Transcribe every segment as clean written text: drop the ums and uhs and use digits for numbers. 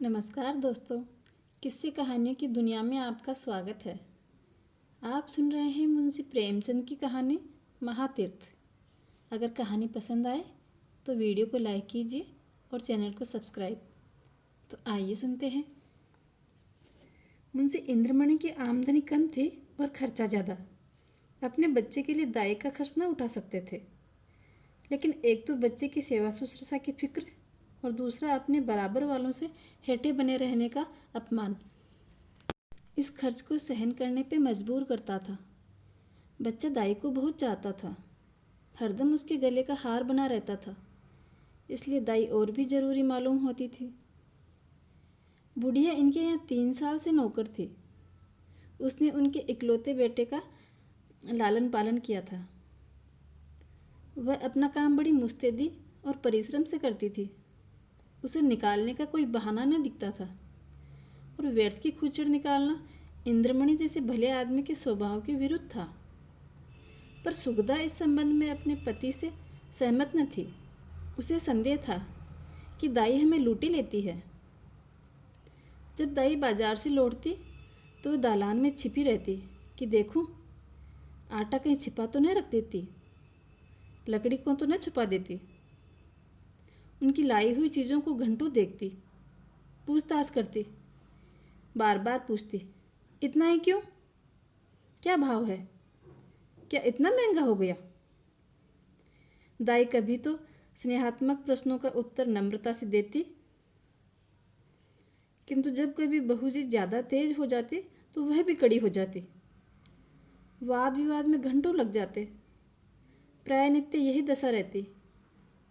नमस्कार दोस्तों, किस्से कहानियों की दुनिया में आपका स्वागत है। आप सुन रहे हैं मुंशी प्रेमचंद की कहानी महातीर्थ। अगर कहानी पसंद आए तो वीडियो को लाइक कीजिए और चैनल को सब्सक्राइब। तो आइए सुनते हैं। मुंशी इंद्रमणि की आमदनी कम थी और खर्चा ज़्यादा। अपने बच्चे के लिए दाई का खर्च न उठा सकते थे, लेकिन एक तो बच्चे की सेवा शुश्रूषा की फिक्र और दूसरा अपने बराबर वालों से हेठे बने रहने का अपमान इस खर्च को सहन करने पे मजबूर करता था। बच्चा दाई को बहुत चाहता था, हरदम उसके गले का हार बना रहता था, इसलिए दाई और भी ज़रूरी मालूम होती थी। बुढ़िया इनके यहाँ 3 साल से नौकर थी। उसने उनके इकलौते बेटे का लालन पालन किया था। वह अपना काम बड़ी मुस्तैदी और परिश्रम से करती थी। उसे निकालने का कोई बहाना न दिखता था और व्यर्थ की खुचड़ निकालना इंद्रमणि जैसे भले आदमी के स्वभाव के विरुद्ध था। पर सुगदा इस संबंध में अपने पति से सहमत न थी। उसे संदेह था कि दाई हमें लूटी लेती है। जब दाई बाजार से लौटती तो वह दालान में छिपी रहती कि देखूं आटा कहीं छिपा तो न रख देती, लकड़ी को तो न छुपा देती। उनकी लाई हुई चीज़ों को घंटों देखती, पूछताछ करती, बार बार पूछती, इतना ही क्यों? क्या भाव है? क्या इतना महंगा हो गया? दाई कभी तो स्नेहात्मक प्रश्नों का उत्तर नम्रता से देती, किंतु जब कभी बहू जी ज़्यादा तेज हो जाती तो वह भी कड़ी हो जाती। वाद विवाद में घंटों लग जाते। प्राय नित्य यही दशा रहती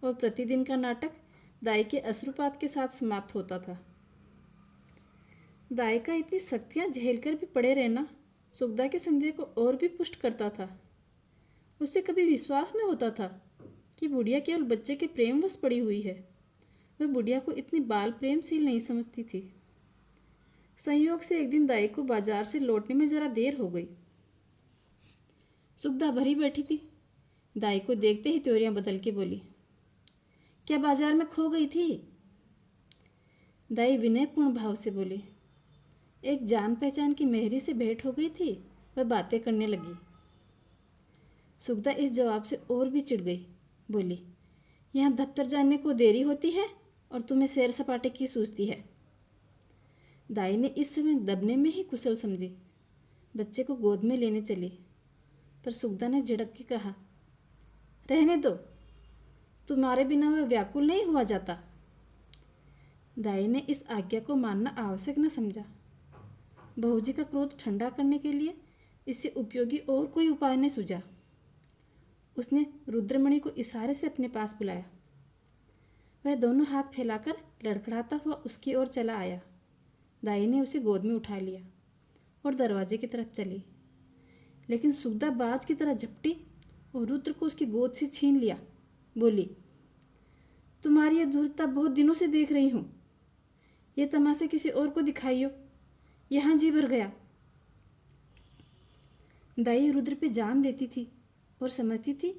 और प्रतिदिन का नाटक दाई के अश्रुपात के साथ समाप्त होता था। दाई का इतनी सख्तियाँ झेलकर भी पड़े रहना सुगदा के संदेह को और भी पुष्ट करता था। उसे कभी विश्वास न होता था कि बुढ़िया केवल बच्चे के प्रेमवश पड़ी हुई है। वह बुढ़िया को इतनी बाल प्रेमशील नहीं समझती थी। संयोग से एक दिन दाई को बाजार से लौटने में जरा देर हो गई। सुगदा भरी बैठी थी। दाई को देखते ही त्योरियां बदल के बोली, क्या बाजार में खो गई थी? दाई विनयपूर्ण भाव से बोली, एक जान पहचान की मेहरी से भेंट हो गई थी, वह बातें करने लगी। सुगदा इस जवाब से और भी चिढ़ गई। बोली, यहाँ दफ्तर जाने को देरी होती है और तुम्हें सैर सपाटे की सूझती है। दाई ने इस समय दबने में ही कुशल समझी। बच्चे को गोद में लेने चली, पर सुगदा ने झिड़क के कहा, रहने दो, तुम्हारे बिना वह व्याकुल नहीं हुआ जाता। दाई ने इस आज्ञा को मानना आवश्यक न समझा। बहूजी का क्रोध ठंडा करने के लिए इससे उपयोगी और कोई उपाय न सूझा। उसने रुद्रमणि को इशारे से अपने पास बुलाया। वह दोनों हाथ फैलाकर लड़खड़ाता हुआ उसकी ओर चला आया। दाई ने उसे गोद में उठा लिया और दरवाजे की तरफ चली, लेकिन सुगदा बाज की तरह झपटी और रुद्र को उसकी गोद से छीन लिया। बोली, तुम्हारी यह धूर्तता बहुत दिनों से देख रही हूँ। ये तमाशे किसी और को दिखाइयो, यहाँ जी भर गया। दाई रुद्र पे जान देती थी और समझती थी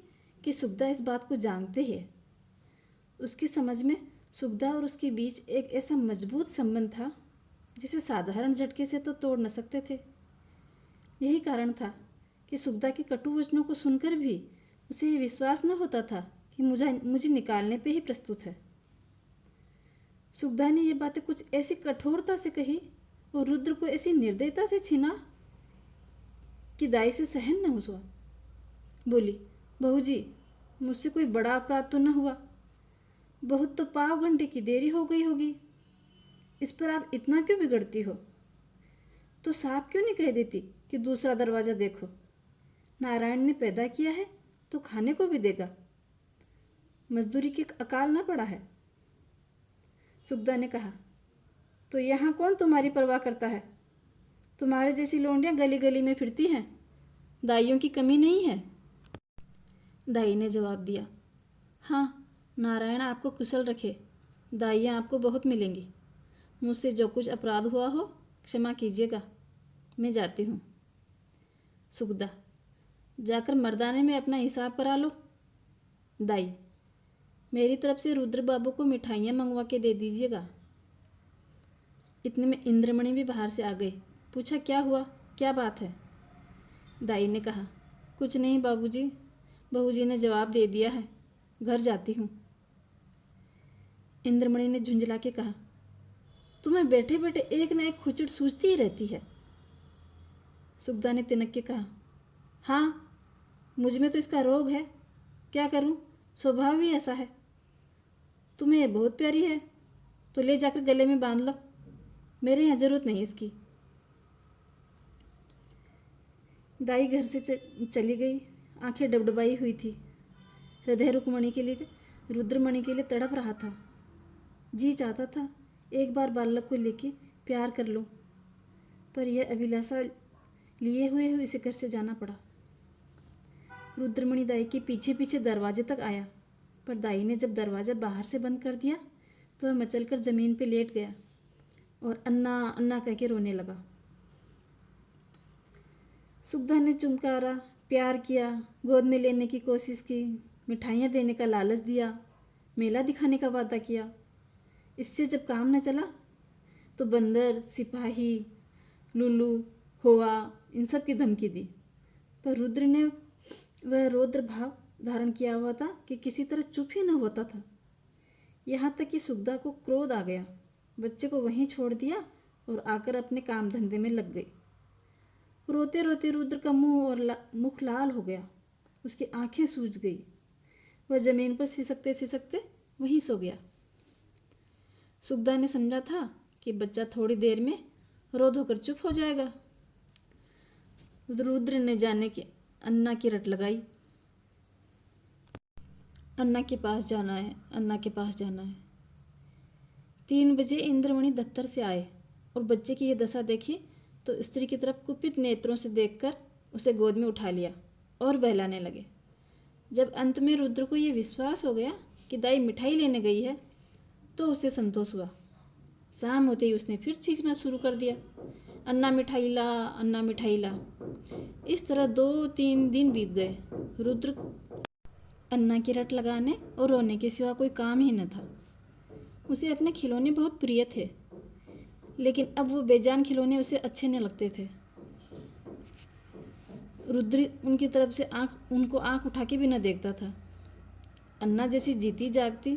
कि सुगदा इस बात को जानते हैं। उसकी समझ में सुगदा और उसके बीच एक ऐसा मजबूत संबंध था जिसे साधारण झटके से तो तोड़ न सकते थे। यही कारण था कि सुगदा के कटु वचनों को सुनकर भी उसे ये विश्वास न होता था कि मुझे निकालने पे ही प्रस्तुत है। सुगदा ने ये बातें कुछ ऐसी कठोरता से कही और रुद्र को ऐसी निर्दयता से छीना कि दाई से सहन न हुआ। बोली, बहू जी, मुझसे कोई बड़ा अपराध तो न हुआ? बहुत तो पाव घंटे की देरी हो गई होगी। इस पर आप इतना क्यों बिगड़ती हो? तो साफ क्यों नहीं कह देती कि दूसरा दरवाज़ा देखो? नारायण ने पैदा किया है तो खाने को भी देगा। मजदूरी की अकाल न पड़ा है। सुगदा ने कहा, तो यहाँ कौन तुम्हारी परवाह करता है? तुम्हारे जैसी लोंडियाँ गली गली में फिरती हैं, दाइयों की कमी नहीं है। दाई ने जवाब दिया, हाँ, नारायण आपको कुशल रखे, दाइयाँ आपको बहुत मिलेंगी। मुझसे जो कुछ अपराध हुआ हो क्षमा कीजिएगा, मैं जाती हूँ। सुगदा, जाकर मर्दाने में अपना हिसाब करा लो। दाई, मेरी तरफ से रुद्र बाबू को मिठाइयाँ मंगवा के दे दीजिएगा। इतने में इंद्रमणि भी बाहर से आ गई। पूछा, क्या हुआ, क्या बात है? दाई ने कहा, कुछ नहीं बाबूजी, बहूजी ने जवाब दे दिया है, घर जाती हूँ। इंद्रमणि ने झुंझला के कहा, तुम्हें बैठे बैठे एक न एक खुचड़ सूझती ही रहती है। सुखदा ने तिनक के कहा, हाँ, मुझ में तो इसका रोग है, क्या करूँ, स्वभाव ही ऐसा है। तुम्हें ये बहुत प्यारी है तो ले जाकर गले में बांध लो, मेरे यहाँ ज़रूरत नहीं इसकी। दाई घर से चली गई। आंखें डबडबाई हुई थी। हृदय रुक्मणी के लिए, रुद्रमणि के लिए तड़प रहा था। जी चाहता था एक बार बालक को लेके प्यार कर लो, पर यह अभिलाषा लिए हुए इसे घर से जाना पड़ा। रुद्रमणि दाई के पीछे पीछे दरवाजे तक आया, पर दाई ने जब दरवाज़ा बाहर से बंद कर दिया तो वह मचलकर ज़मीन पे लेट गया और अन्ना अन्ना कह के रोने लगा। सुखदा ने चुमकारा, प्यार किया, गोद में लेने की कोशिश की, मिठाइयाँ देने का लालच दिया, मेला दिखाने का वादा किया। इससे जब काम न चला तो बंदर, सिपाही, लुल्लू, होआ, इन सब की धमकी दी। पर रुद्र ने वह रौद्र भाव धारण किया हुआ था कि किसी तरह चुप ही न होता था। यहाँ तक कि सुखदा को क्रोध आ गया। बच्चे को वहीं छोड़ दिया और आकर अपने काम धंधे में लग गई। रोते रोते रुद्र का मुख लाल हो गया, उसकी आंखें सूज गई। वह जमीन पर सिसकते सिसकते वहीं सो गया। सुखदा ने समझा था कि बच्चा थोड़ी देर में रो धोकर चुप हो जाएगा। रुद्र ने जाने की अन्ना की रट लगाई। अन्ना के पास जाना है, अन्ना के पास जाना है। 3 बजे इंद्रमणि दफ्तर से आए और बच्चे की यह दशा देखी तो स्त्री की तरफ कुपित नेत्रों से देखकर उसे गोद में उठा लिया और बहलाने लगे। जब अंत में रुद्र को यह विश्वास हो गया कि दाई मिठाई लेने गई है तो उसे संतोष हुआ। शाम होते ही उसने फिर चीखना शुरू कर दिया, अन्ना मिठाई ला, अन्ना मिठाई ला। इस तरह 2-3 दिन बीत गए। रुद्र अन्ना की रट लगाने और रोने के सिवा कोई काम ही न था। उसे अपने खिलौने बहुत प्रिय थे, लेकिन अब वो बेजान खिलौने उसे अच्छे न लगते थे। रुद्र उनकी तरफ से उनको आंख उठा के भी न देखता था। अन्ना जैसी जीती जागती,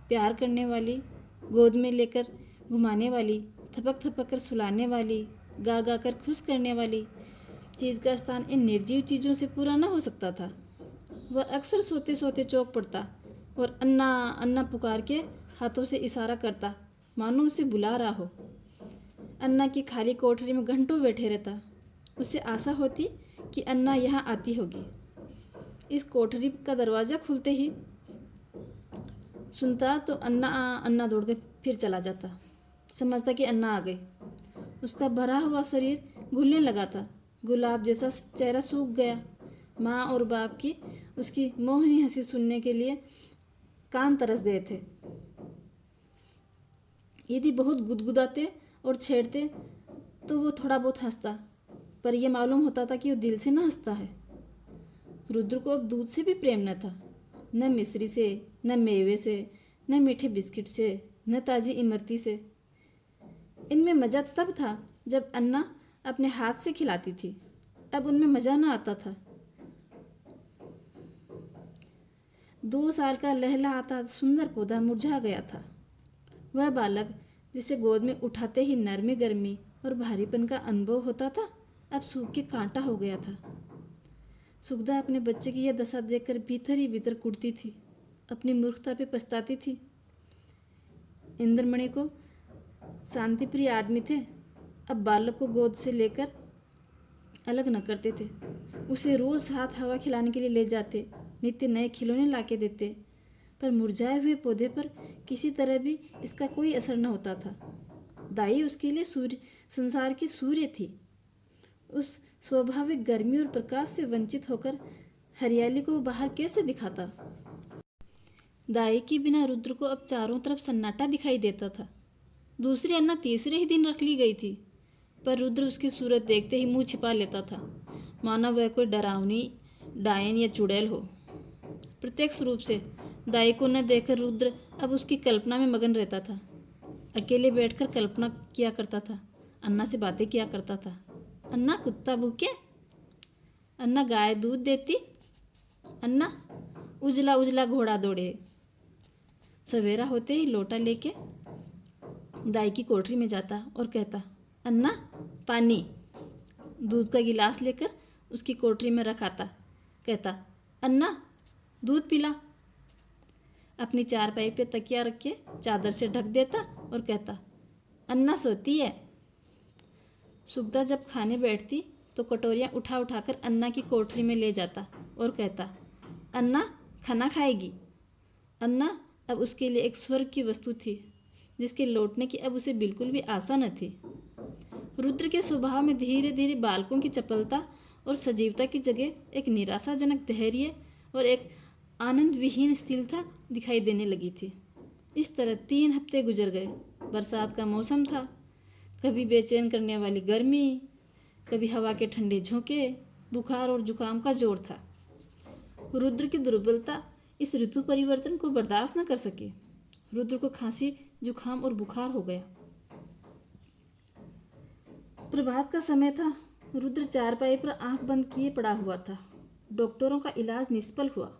प्यार करने वाली, गोद में लेकर घुमाने वाली, थपक थपक कर सुलाने वाली, गा गा कर खुश करने वाली चीज़ का स्थान इन निर्जीव चीज़ों से पूरा न हो सकता था। वह अक्सर सोते सोते चौंक पड़ता और अन्ना अन्ना पुकार के हाथों से इशारा करता, मानो उसे बुला रहा हो। अन्ना की खाली कोठरी में घंटों बैठे रहता। उसे आशा होती कि अन्ना यहाँ आती होगी। इस कोठरी का दरवाज़ा खुलते ही सुनता तो अन्ना अन्ना दौड़ के फिर चला जाता। समझता कि अन्ना आ गई। उसका भरा हुआ शरीर घुलने लगा था। गुलाब जैसा चेहरा सूख गया। माँ और बाप की उसकी मोहनी हंसी सुनने के लिए कान तरस गए थे। यदि बहुत गुदगुदाते और छेड़ते तो वो थोड़ा बहुत हंसता, पर यह मालूम होता था कि वो दिल से न हंसता है। रुद्र को अब दूध से भी प्रेम न था, न मिश्री से, न मेवे से, न मीठे बिस्किट से, न ताज़ी इमरती से। इनमें मज़ा तब था जब अन्ना अपने हाथ से खिलाती थी। अब उनमें मज़ा न आता था। 2 साल का लहलहाता सुंदर पौधा मुरझा गया था। वह बालक जिसे गोद में उठाते ही नरमी गर्मी और भारीपन का अनुभव होता था, अब सूख के कांटा हो गया था। सुखदा अपने बच्चे की यह दशा देखकर भीतर ही भीतर कुढ़ती थी, अपनी मूर्खता पे पछताती थी। इंद्रमणि को शांतिप्रिय आदमी थे, अब बालक को गोद से लेकर अलग न करते थे। उसे रोज़ हाथ हवा खिलाने के लिए ले जाते, नित्य नए खिलौने ला के देते, पर मुरझाए हुए पौधे पर किसी तरह भी इसका कोई असर न होता था। दाई उसके लिए संसार की सूर्य थी। उस स्वाभाविक गर्मी और प्रकाश से वंचित होकर हरियाली को बाहर कैसे दिखाता। दाई के बिना रुद्र को अब चारों तरफ सन्नाटा दिखाई देता था। दूसरी अन्ना तीसरे ही दिन रख ली गई थी, पर रुद्र उसकी सूरत देखते ही मुंह छिपा लेता था, मानो वह कोई डरावनी डायन या चुड़ैल हो। प्रत्यक्ष रूप से दाई को न देखकर रुद्र अब उसकी कल्पना में मगन रहता था। अकेले बैठकर कल्पना किया करता था, अन्ना से बातें किया करता था। अन्ना कुत्ता भूखे, अन्ना गाय दूध देती, अन्ना उजला उजला घोड़ा दौड़े। सवेरा होते ही लोटा लेके दाई की कोठरी में जाता और कहता, अन्ना पानी। दूध का गिलास लेकर उसकी कोठरी में रखाता, कहता, अन्ना दूध पिला। अपनी चारपाई पे तकिया रख के चादर से ढक देता और कहता, अन्ना सोती है। सुगदा जब खाने बैठती तो कटोरियाँ उठा उठाकर अन्ना की कोठरी में ले जाता और कहता, अन्ना खाना खाएगी। अन्ना अब उसके लिए एक स्वर्ग की वस्तु थी, जिसके लौटने की अब उसे बिल्कुल भी आशा न थी। रुद्र के स्वभाव में धीरे धीरे बालकों की चपलता और सजीवता की जगह एक निराशाजनक धैर्य और एक आनंद विहीन स्थिरता दिखाई देने लगी थी। इस तरह 3 हफ्ते गुजर गए। बरसात का मौसम था, कभी बेचैन करने वाली गर्मी, कभी हवा के ठंडे झोंके, बुखार और जुकाम का जोर था। रुद्र की दुर्बलता इस ऋतु परिवर्तन को बर्दाश्त न कर सके। रुद्र को खांसी, जुकाम और बुखार हो गया। प्रभात का समय था। रुद्र चारपाई पर आंख बंद किए पड़ा हुआ था। डॉक्टरों का इलाज निष्फल हुआ।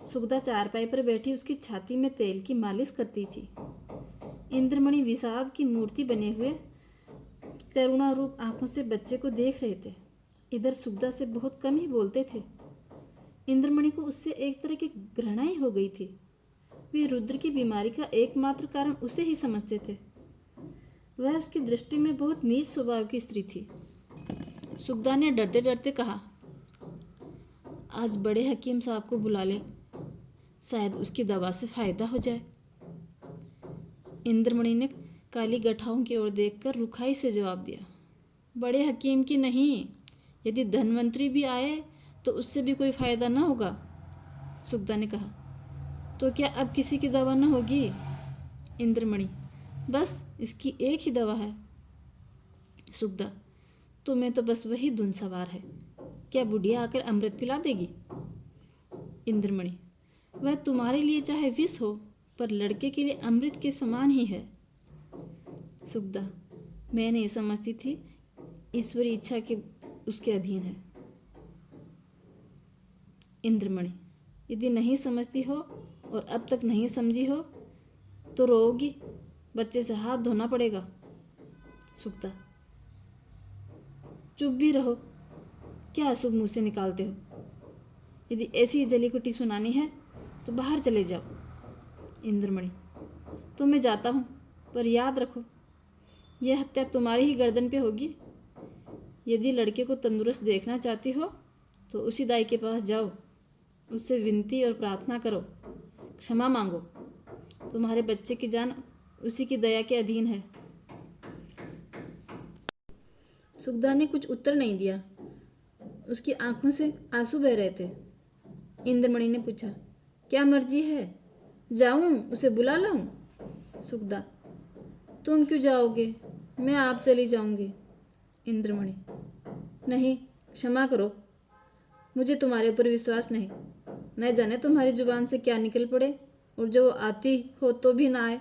सुगदा चारपाई पर बैठी उसकी छाती में तेल की मालिश करती थी। इंद्रमणि विषाद की मूर्ति बने हुए करुणा रूप आंखों से बच्चे को देख रहे थे। इधर सुगदा से बहुत कम ही बोलते थे। इंद्रमणि को उससे एक तरह की घृणा ही हो गई थी। वे रुद्र की बीमारी का एकमात्र कारण उसे ही समझते थे। वह उसकी दृष्टि में बहुत नीच स्वभाव की स्त्री थी। सुगदा ने डरते डरते कहा, आज बड़े हकीम साहब को बुला ले, शायद उसकी दवा से फायदा हो जाए। इंद्रमणि ने काली गठाओं की ओर देखकर रुखाई से जवाब दिया, बड़े हकीम की नहीं, यदि धनवंतरी भी आए तो उससे भी कोई फायदा न होगा। सुगदा ने कहा, तो क्या अब किसी की दवा न होगी? इंद्रमणि, बस इसकी एक ही दवा है। सुगदा, तुम्हें तो बस वही धुन सवार है। क्या बुढ़िया आकर अमृत पिला देगी? इंद्रमणि, वह तुम्हारे लिए चाहे विष हो, पर लड़के के लिए अमृत के समान ही है। सुगदा, मैं नहीं समझती थी ईश्वरी इच्छा के उसके अधीन है। इंद्रमणि, यदि नहीं समझती हो और अब तक नहीं समझी हो तो रोओगी, बच्चे से हाथ धोना पड़ेगा। सुगदा, चुप भी रहो, क्या अशुभ मुँह से निकालते हो? यदि ऐसी जली कुटी सुनानी है तो बाहर चले जाओ। इंद्रमणि, तो मैं जाता हूँ, पर याद रखो यह हत्या तुम्हारी ही गर्दन पे होगी। यदि लड़के को तंदुरुस्त देखना चाहती हो तो उसी दाई के पास जाओ, उससे विनती और प्रार्थना करो, क्षमा मांगो। तुम्हारे बच्चे की जान उसी की दया के अधीन है। सुगदा ने कुछ उत्तर नहीं दिया। उसकी आंखों से आंसू बह रहे थे। इंद्रमणि ने पूछा, क्या मर्जी है, जाऊं उसे बुला लाऊं? सुगदा, तुम क्यों जाओगे, मैं आप चली जाऊंगी। इंद्रमणि, नहीं, क्षमा करो, मुझे तुम्हारे ऊपर विश्वास नहीं। न जाने तुम्हारी जुबान से क्या निकल पड़े और जो आती हो तो भी ना आए।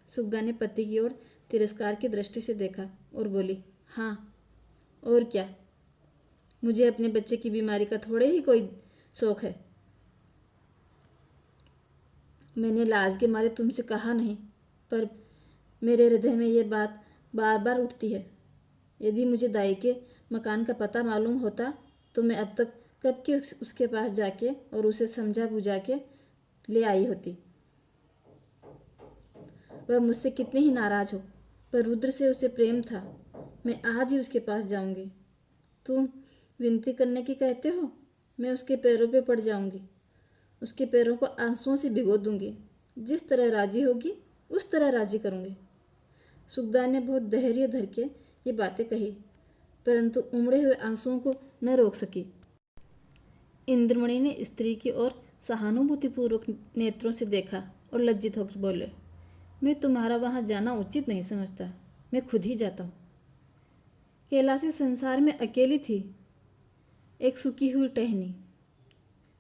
सुगदा ने पति की ओर तिरस्कार की दृष्टि से देखा और बोली, हाँ और क्या, मुझे अपने बच्चे की बीमारी का थोड़े ही कोई शौक है। मैंने लाज के मारे तुमसे कहा नहीं, पर मेरे हृदय में ये बात बार बार उठती है। यदि मुझे दाई के मकान का पता मालूम होता तो मैं अब तक कब के उसके पास जाके और उसे समझा बुझा के ले आई होती। वह मुझसे कितनी ही नाराज हो, पर रुद्र से उसे प्रेम था। मैं आज ही उसके पास जाऊंगी। तुम विनती करने की कहते हो, मैं उसके पैरों पे पड़ जाऊंगी, उसके पैरों को आंसुओं से भिगो दूंगी। जिस तरह राजी होगी उस तरह राजी करूंगी। सुगदा ने बहुत धैर्य धर के ये बातें कही, परंतु उमड़े हुए आंसुओं को न रोक सकी। इंद्रमणि ने स्त्री की ओर सहानुभूतिपूर्वक नेत्रों से देखा और लज्जित होकर बोले, मैं तुम्हारा वहाँ जाना उचित नहीं समझता, मैं खुद ही जाता हूँ। कैलाशी संसार में अकेली थी, एक सूखी हुई टहनी।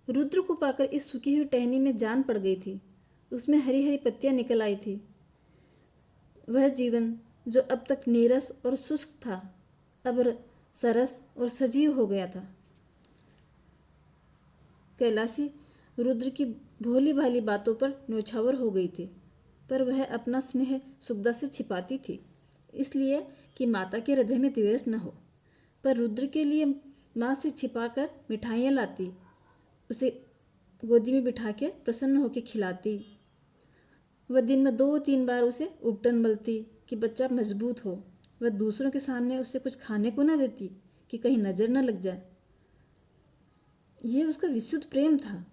रुद्र को पाकर इस सूखी हुई टहनी में जान पड़ गई थी। उसमें हरी हरी पत्तियां निकल आई थी। वह जीवन जो अब तक नीरस और शुष्क था, अब सरस और सजीव हो गया था। कैलाशी रुद्र की भोली भाली बातों पर न्योछावर हो गई थी, पर वह अपना स्नेह सुखदा से छिपाती थी, इसलिए कि माता के हृदय में द्वेष न हो। पर रुद्र के लिए माँ से छिपाकर मिठाइयाँ लाती, उसे गोदी में बिठा के प्रसन्न होकर खिलाती। वह दिन में 2-3 बार उसे उपटन मलती कि बच्चा मजबूत हो। वह दूसरों के सामने उसे कुछ खाने को न देती कि कहीं नज़र न लग जाए। यह उसका विशुद्ध प्रेम था,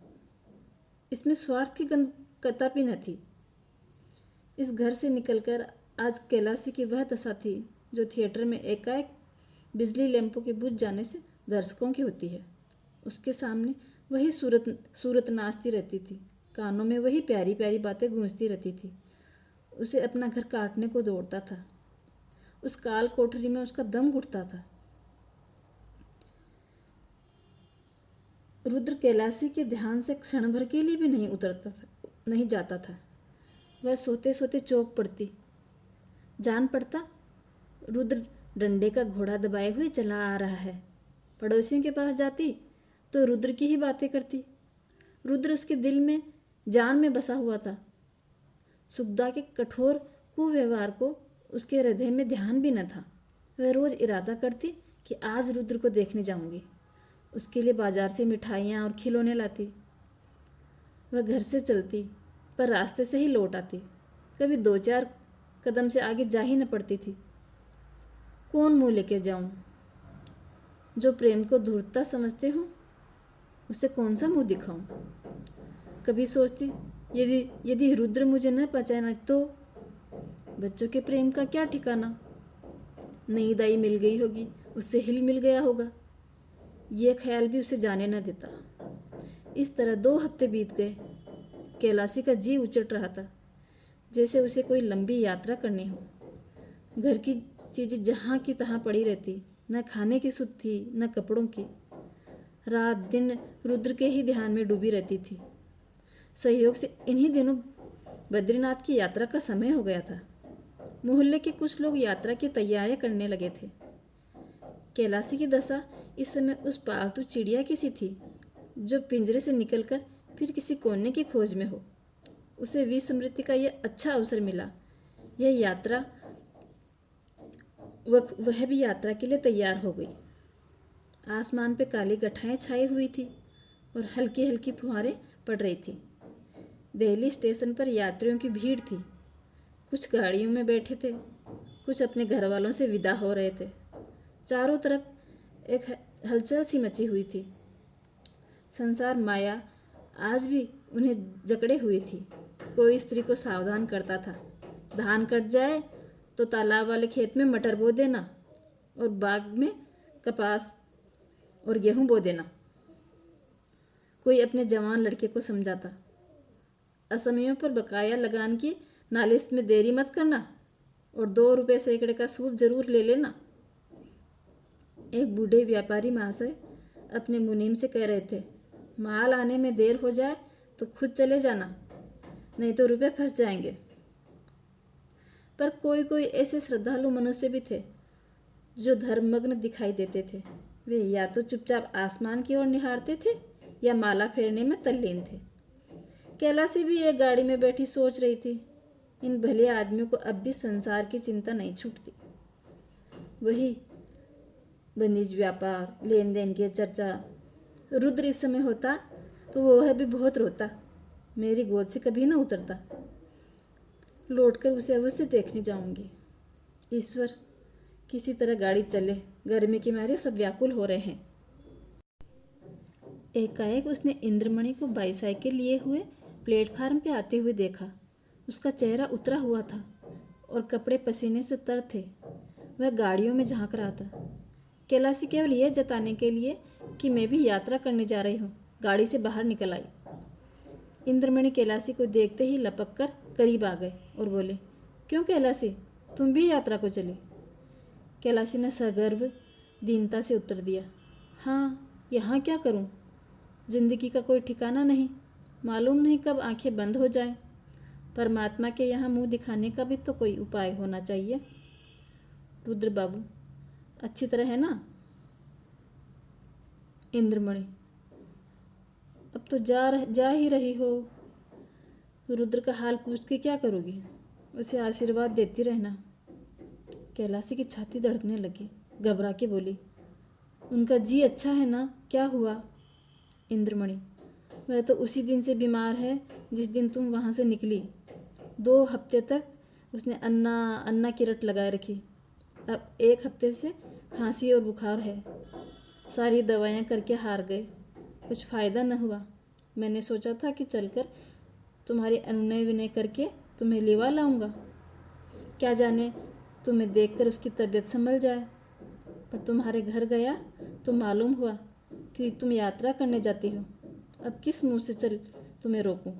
इसमें स्वार्थ की गंध कदापि न थी। इस घर से निकलकर आज कैलाशी की वह दशा थी जो थिएटर में एकाएक बिजली लैंपों के बुझ जाने से दर्शकों की होती है। उसके सामने वही सूरत नाचती रहती थी, कानों में वही प्यारी प्यारी बातें गूंजती रहती थी। उसे अपना घर काटने को दौड़ता था। उस काल कोठरी में उसका दम घुटता था। रुद्र कैलाशी के ध्यान से क्षण भर के लिए भी नहीं जाता था। वह सोते सोते चौंक पड़ती। जान पड़ता रुद्र डंडे का घोड़ा दबाए हुए चला आ रहा है। पड़ोसियों के पास जाती तो रुद्र की ही बातें करती। रुद्र उसके दिल में जान में बसा हुआ था। सुखदा के कठोर कुव्यवहार को उसके हृदय में ध्यान भी न था। वह रोज़ इरादा करती कि आज रुद्र को देखने जाऊंगी। उसके लिए बाजार से मिठाइयाँ और खिलौने लाती। वह घर से चलती पर रास्ते से ही लौट आती। कभी 2-4 कदम से आगे जा ही न पड़ती थी। कौन मुँह लेके जाऊं? जो प्रेम को धूर्तता समझते हो उसे कौन सा मुँह दिखाऊं? कभी सोचती यदि रुद्र मुझे न पहचाना तो बच्चों के प्रेम का क्या ठिकाना। नई दाई मिल गई होगी, उससे हिल मिल गया होगा। यह ख्याल भी उसे जाने न देता। इस तरह 2 हफ्ते बीत गए। कैलाशी का जी उचट रहा था, जैसे उसे कोई लंबी यात्रा करनी हो। घर की चीज़ें जहाँ की तहाँ पड़ी रहती, न खाने की सुध थी न कपड़ों की। रात दिन रुद्र के ही ध्यान में डूबी रहती थी। संयोग से इन्हीं दिनों बद्रीनाथ की यात्रा का समय हो गया था। मोहल्ले के कुछ लोग यात्रा की तैयारियां करने लगे थे। कैलाशी की दशा इस समय उस पालतू चिड़िया की सी थी जो पिंजरे से निकलकर फिर किसी कोने की खोज में हो। उसे विस्मृति का यह अच्छा अवसर मिला। यह यात्रा वह भी यात्रा के लिए तैयार हो गई। आसमान पे काली गठाएं छाई हुई थी और हल्की हल्की फुहारें पड़ रही थी। दिल्ली स्टेशन पर यात्रियों की भीड़ थी। कुछ गाड़ियों में बैठे थे, कुछ अपने घर वालों से विदा हो रहे थे। चारों तरफ एक हलचल सी मची हुई थी। संसार माया आज भी उन्हें जकड़े हुई थी। कोई स्त्री को सावधान करता था, धान कट जाए तो तालाब वाले खेत में मटर बो देना और बाग में कपास और गेहूं बो देना। कोई अपने जवान लड़के को समझाता, असमयों पर बकाया लगान की नालिश में देरी मत करना और 2 रुपये सैकड़े का सूद जरूर ले लेना। एक बूढ़े व्यापारी महाशय अपने मुनीम से कह रहे थे, माल आने में देर हो जाए तो खुद चले जाना, नहीं तो रुपये फंस जाएंगे। पर कोई कोई ऐसे श्रद्धालु मनुष्य भी थे जो धर्ममग्न दिखाई देते थे। वे या तो चुपचाप आसमान की ओर निहारते थे या माला फेरने में तल्लीन थे। कैलाशी भी एक गाड़ी में बैठी सोच रही थी, इन भले आदमियों को अब भी संसार की चिंता नहीं छूटती। वही वाणिज्य व्यापार, लेन देन की चर्चा। रुद्र इस समय होता तो वह भी बहुत रोता, मेरी गोद से कभी न उतरता। लौटकर उसे अवश्य देखने जाऊंगी। ईश्वर, किसी तरह गाड़ी चले, गर्मी के मारे सब व्याकुल हो रहे हैं। एकाएक उसने इंद्रमणि को बाईसाइकिल लिए हुए प्लेटफार्म पे आते हुए देखा। उसका चेहरा उतरा हुआ था और कपड़े पसीने से तर थे। वह गाड़ियों में झांक रहा था। कैलाशी केवल यह जताने के लिए कि मैं भी यात्रा करने जा रही हूँ, गाड़ी से बाहर निकल आई। इंद्रमणि कैलाशी को देखते ही लपक कर करीब आ गए और बोले, क्यों कैलाशी, तुम भी यात्रा को चले? कैलाशी ने सगर्व दीनता से उत्तर दिया, हाँ, यहाँ क्या करूँ? जिंदगी का कोई ठिकाना नहीं, मालूम नहीं कब आंखें बंद हो जाए। परमात्मा के यहाँ मुंह दिखाने का भी तो कोई उपाय होना चाहिए। रुद्र बाबू अच्छी तरह है ना? इंद्रमणि अब तो जा ही रही हो। रुद्र का हाल पूछ के क्या करोगी? उसे आशीर्वाद देती रहना। कैलाशी की छाती धड़कने लगी, घबरा के बोली, उनका जी अच्छा है ना? क्या हुआ? इंद्रमणि वह तो उसी दिन से बीमार है जिस दिन तुम वहाँ से निकली। 2 हफ्ते तक उसने अन्ना अन्ना की रट लगाए रखी। अब 1 हफ्ते से खांसी और बुखार है। सारी दवाइयाँ करके हार गए, कुछ फ़ायदा न हुआ। मैंने सोचा था कि चलकर तुम्हारी अनुनय विनय करके तुम्हें लिवा लाऊंगा। क्या जाने तुम्हें देखकर उसकी तबीयत संभल जाए। पर तुम्हारे घर गया तो मालूम हुआ कि तुम यात्रा करने जाती हो। अब किस मुंह से चल तुम्हें रोकूं?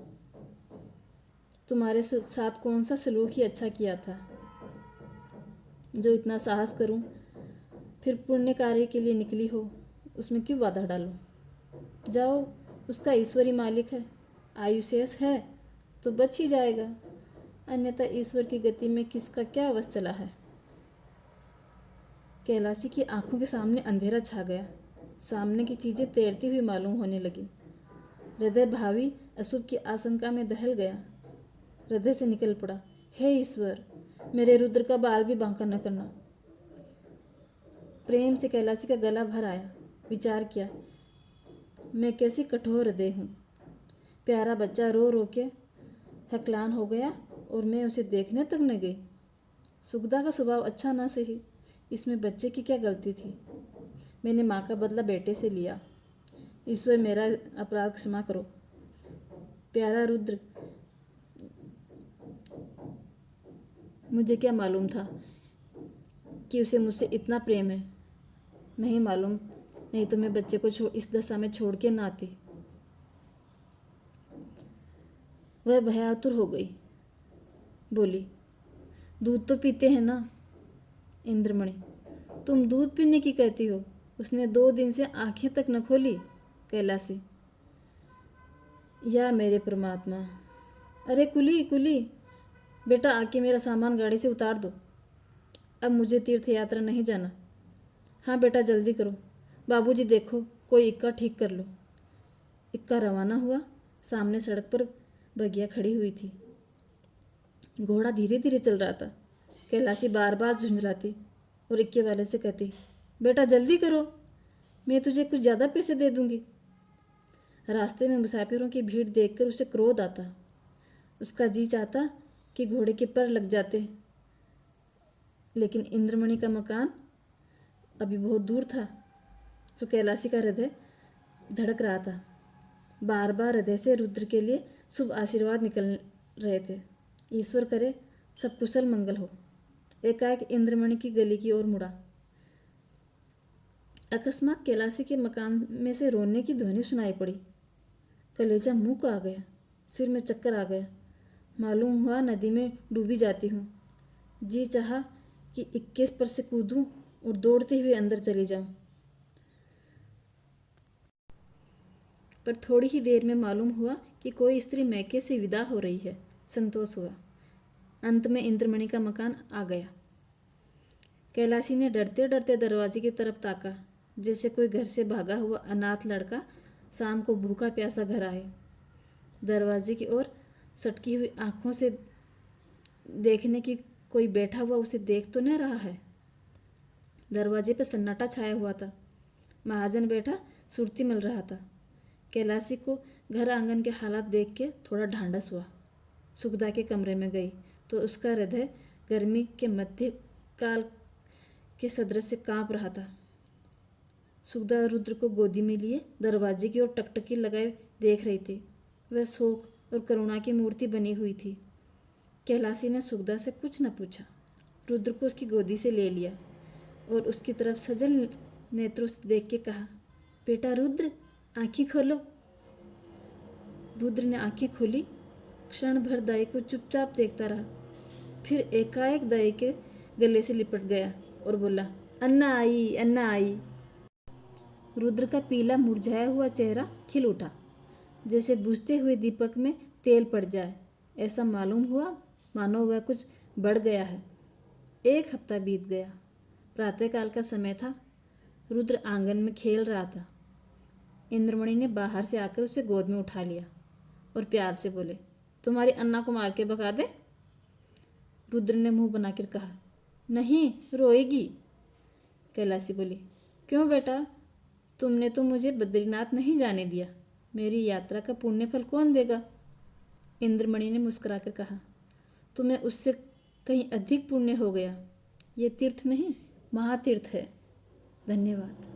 तुम्हारे साथ कौन सा सलूक ही अच्छा किया था जो इतना साहस करूं? फिर पुण्य कार्य के लिए निकली हो, उसमें क्यों बाधा डालूं? जाओ, उसका ईश्वरी मालिक है। आयु शेष है तो बच ही जाएगा, अन्यथा ईश्वर की गति में किसका क्या वश चला है। कैलाशी की आंखों के सामने अंधेरा छा गया। सामने की चीजें तैरती हुई मालूम होने लगी। हृदय भावी अशुभ की आशंका में दहल गया। हृदय से निकल पड़ा, हे ईश्वर, मेरे रुद्र का बाल भी बांका न करना। प्रेम से कैलाशी का गला भर आया। विचार किया, मैं कैसी कठोर हृदय हूँ। प्यारा बच्चा रो रो के हकलान हो गया और मैं उसे देखने तक न गई। सुगदा का स्वभाव अच्छा ना सही, इसमें बच्चे की क्या गलती थी। मैंने माँ का बदला बेटे से लिया। ईश्वर मेरा अपराध क्षमा करो। प्यारा रुद्र, मुझे क्या मालूम था कि उसे मुझसे इतना प्रेम है। नहीं मालूम, नहीं तो मैं बच्चे को इस दशा में छोड़ के ना आती। वह भयातुर हो गई, बोली, दूध तो पीते हैं ना? इंद्रमणि, तुम दूध पीने की कहती हो? उसने 2 दिन से आंखें तक न खोली। कैलाशी, या मेरे परमात्मा। अरे कुली कुली, बेटा आके मेरा सामान गाड़ी से उतार दो। अब मुझे तीर्थ यात्रा नहीं जाना। हाँ बेटा जल्दी करो। बाबूजी देखो, कोई इक्का ठीक कर लो। इक्का रवाना हुआ। सामने सड़क पर बगिया खड़ी हुई थी। घोड़ा धीरे धीरे चल रहा था। कैलाशी बार बार झुंझलाती और इक्के वाले से कहती, बेटा जल्दी करो, मैं तुझे कुछ ज़्यादा पैसे दे दूंगी। रास्ते में मुसाफिरों की भीड़ देखकर उसे क्रोध आता। उसका जी चाहता कि घोड़े के पर लग जाते, लेकिन इंद्रमणि का मकान अभी बहुत दूर था। तो कैलाशी का हृदय धड़क रहा था। बार बार हृदय से रुद्र के लिए शुभ आशीर्वाद निकल रहे थे। ईश्वर करे सब कुशल मंगल हो। एकाएक इंद्रमणि की गली की ओर मुड़ा। अकस्मात कैलाशी के मकान में से रोने की ध्वनि सुनाई पड़ी। कलेजा मुंह को आ गया, सिर में चक्कर आ गया। मालूम हुआ नदी में डूबी जाती हूँ। जी चाहा कि 21 पर से कूदूं और दौड़ते हुए अंदर चली जाऊं। पर थोड़ी ही देर में मालूम हुआ कि कोई स्त्री मैके से विदा हो रही है। संतोष हुआ। अंत में इंद्रमणि का मकान आ गया। कैलाशी ने डरते डरते दरवाजे की तरफ ताका, जैसे कोई घर से भागा हुआ अनाथ लड़का शाम को भूखा प्यासा घर आए। दरवाजे की ओर सटकी हुई आंखों से देखने की कोई बैठा हुआ उसे देख तो न रहा है। दरवाजे पर सन्नाटा छाया हुआ था। महाजन बैठा सुरती मल रहा था। कैलाशी को घर आंगन के हालात देख के थोड़ा ढांढस हुआ। सुगदा के कमरे में गई तो उसका हृदय गर्मी के मध्य काल के सदृश से कांप रहा था। सुगदा रुद्र को गोदी में लिए दरवाजे की ओर टकटकी लगाए देख रही थी। वह शोक और करुणा की मूर्ति बनी हुई थी। कैलाशी ने सुगदा से कुछ न पूछा। रुद्र को उसकी गोदी से ले लिया और उसकी तरफ सजल नेत्रों से देख के कहा, बेटा रुद्र, आंखें खोलो। रुद्र ने आंखें खोली। क्षण भर दाई को चुपचाप देखता रहा, फिर एकाएक दाई के गले से लिपट गया और बोला, अन्ना आई, अन्ना आई। रुद्र का पीला मुरझाया हुआ चेहरा खिल उठा, जैसे बुझते हुए दीपक में तेल पड़ जाए। ऐसा मालूम हुआ मानो वह कुछ बढ़ गया है। 1 हफ्ता बीत गया। प्रातःकाल का समय था। रुद्र आंगन में खेल रहा था। इंद्रमणि ने बाहर से आकर उसे गोद में उठा लिया और प्यार से बोले, तुम्हारी अन्ना को मार के भगा दे? रुद्र ने मुंह बनाकर कहा, नहीं, रोएगी। कैलाशी बोली, क्यों बेटा, तुमने तो मुझे बद्रीनाथ नहीं जाने दिया। मेरी यात्रा का पुण्य फल कौन देगा? इंद्रमणि ने मुस्कुराकर कहा, तुम्हें उससे कहीं अधिक पुण्य हो गया। ये तीर्थ नहीं, महातीर्थ है। धन्यवाद।